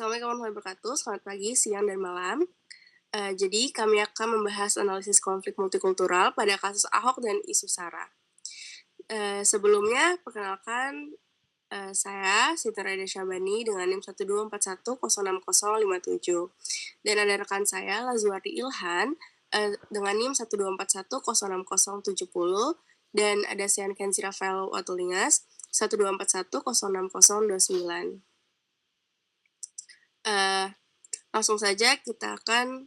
Assalamualaikum warahmatullahi wabarakatuh. Selamat pagi, siang, dan malam. Jadi kami akan membahas analisis konflik multikultural pada kasus Ahok dan isu SARA. Sebelumnya, perkenalkan saya Siti Raida Syabani dengan NIM 124106057. Dan ada rekan saya Lazuardi Ilhan dengan NIM 124106070 dan ada Sian Kenzi Rafael Watulingas 124106029. Langsung saja kita akan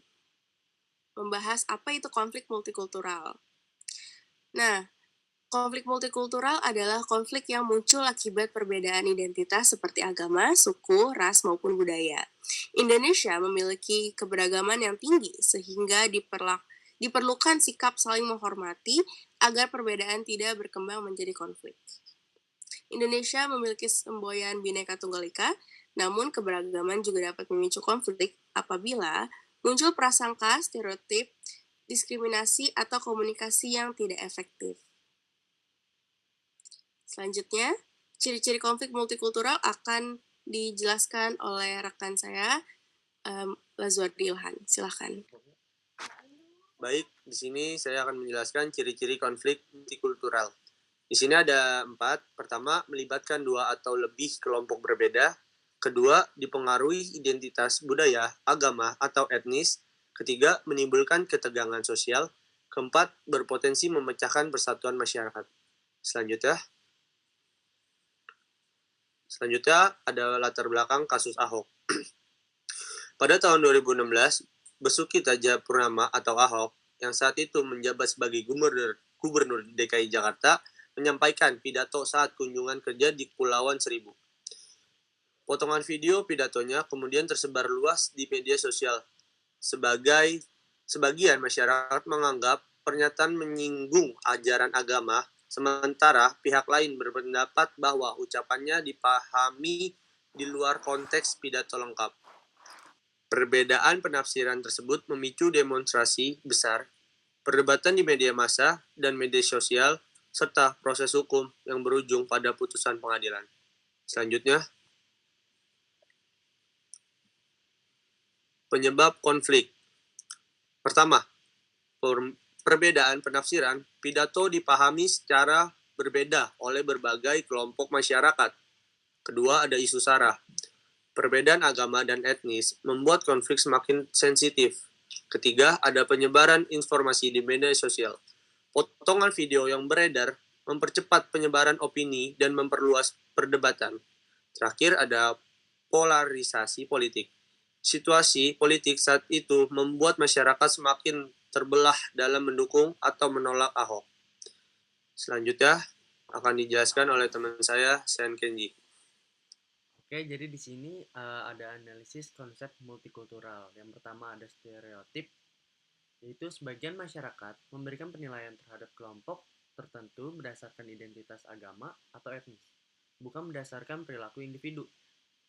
membahas apa itu konflik multikultural. Nah, konflik multikultural adalah konflik yang muncul akibat perbedaan identitas seperti agama, suku, ras, maupun budaya. Indonesia memiliki keberagaman yang tinggi sehingga diperlukan sikap saling menghormati agar perbedaan tidak berkembang menjadi konflik. Indonesia memiliki semboyan Bhinneka Tunggal Ika, namun keberagaman juga dapat memicu konflik apabila muncul prasangka, stereotip, diskriminasi, atau komunikasi yang tidak efektif. Selanjutnya, ciri-ciri konflik multikultural akan dijelaskan oleh rekan saya, Lazuardi Ilhan. Silakan. Baik, di sini saya akan menjelaskan ciri-ciri konflik multikultural. Di sini ada 4. Pertama, melibatkan 2 atau lebih kelompok berbeda. Kedua, dipengaruhi identitas budaya, agama, atau etnis. Ketiga, menimbulkan ketegangan sosial. Keempat, berpotensi memecahkan persatuan masyarakat. Selanjutnya ada latar belakang kasus Ahok. Pada tahun 2016, Basuki Cahayapurnama atau Ahok, yang saat itu menjabat sebagai Gubernur DKI Jakarta, menyampaikan pidato saat kunjungan kerja di Kepulauan Seribu. Potongan video pidatonya kemudian tersebar luas di media sosial. Sebagian masyarakat menganggap pernyataan menyinggung ajaran agama, sementara pihak lain berpendapat bahwa ucapannya dipahami di luar konteks pidato lengkap. Perbedaan penafsiran tersebut memicu demonstrasi besar, perdebatan di media massa dan media sosial, serta proses hukum yang berujung pada putusan pengadilan. Selanjutnya, penyebab konflik. Pertama, perbedaan penafsiran pidato dipahami secara berbeda oleh berbagai kelompok masyarakat. Kedua, ada isu SARA. Perbedaan agama dan etnis membuat konflik semakin sensitif. Ketiga, ada penyebaran informasi di media sosial. Potongan video yang beredar mempercepat penyebaran opini dan memperluas perdebatan. Terakhir, ada polarisasi politik. Situasi politik saat itu membuat masyarakat semakin terbelah dalam mendukung atau menolak Ahok. Selanjutnya akan dijelaskan oleh teman saya, Sian Kenzi. Oke, jadi di sini ada analisis konsep multikultural. Yang pertama ada stereotip, yaitu sebagian masyarakat memberikan penilaian terhadap kelompok tertentu berdasarkan identitas agama atau etnis, bukan berdasarkan perilaku individu.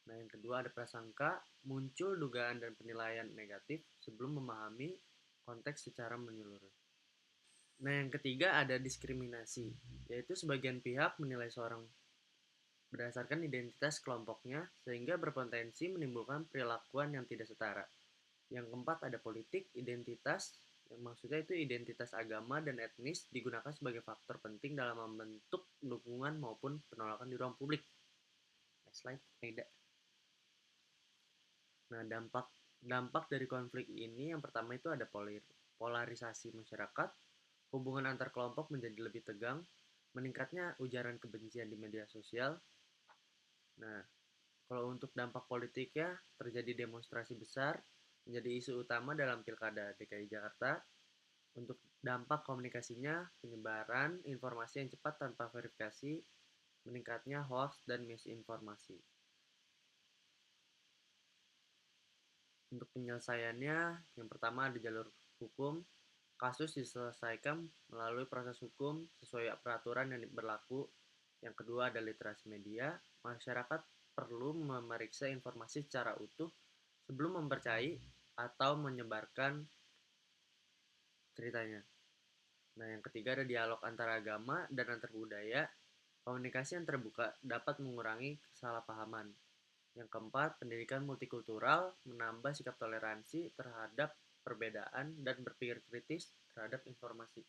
Nah, yang kedua ada prasangka, muncul dugaan dan penilaian negatif sebelum memahami konteks secara menyeluruh. Nah, yang ketiga ada diskriminasi, yaitu sebagian pihak menilai seorang berdasarkan identitas kelompoknya sehingga berpotensi menimbulkan perilakuan yang tidak setara. Yang keempat ada politik identitas, yang maksudnya itu identitas agama dan etnis digunakan sebagai faktor penting dalam membentuk dukungan maupun penolakan di ruang publik. Next slide, Aida. Nah, dampak dari konflik ini yang pertama itu ada polarisasi masyarakat, hubungan antar kelompok menjadi lebih tegang, meningkatnya ujaran kebencian di media sosial. Nah, kalau untuk dampak politiknya, terjadi demonstrasi besar, menjadi isu utama dalam Pilkada DKI Jakarta. Untuk dampak komunikasinya, penyebaran informasi yang cepat tanpa verifikasi, meningkatnya hoax dan misinformasi. Untuk penyelesaiannya, yang pertama ada jalur hukum, kasus diselesaikan melalui proses hukum sesuai peraturan yang berlaku. Yang kedua ada literasi media, masyarakat perlu memeriksa informasi secara utuh sebelum mempercayai atau menyebarkan ceritanya. Nah, yang ketiga ada dialog antara agama dan antar budaya. Komunikasi yang terbuka dapat mengurangi kesalahpahaman. Yang keempat, pendidikan multikultural menambah sikap toleransi terhadap perbedaan dan berpikir kritis terhadap informasi.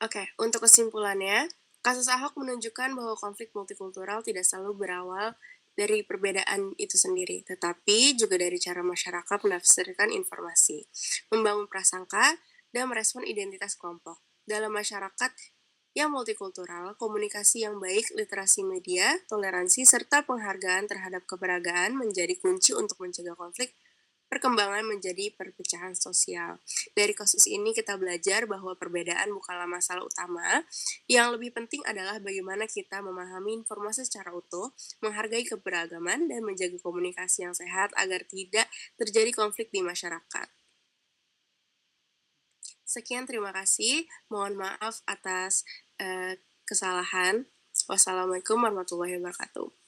Oke, untuk kesimpulannya, kasus Ahok menunjukkan bahwa konflik multikultural tidak selalu berawal dari perbedaan itu sendiri, tetapi juga dari cara masyarakat menafsirkan informasi, membangun prasangka, dan merespon identitas kelompok. Dalam masyarakat yang multikultural, komunikasi yang baik, literasi media, toleransi, serta penghargaan terhadap keberagaman menjadi kunci untuk mencegah konflik perkembangan menjadi perpecahan sosial. Dari kasus ini kita belajar bahwa perbedaan bukanlah masalah utama. Yang lebih penting adalah bagaimana kita memahami informasi secara utuh, menghargai keberagaman, dan menjaga komunikasi yang sehat agar tidak terjadi konflik di masyarakat. Sekian, terima kasih. Mohon maaf atas kesalahan. Wassalamualaikum warahmatullahi wabarakatuh.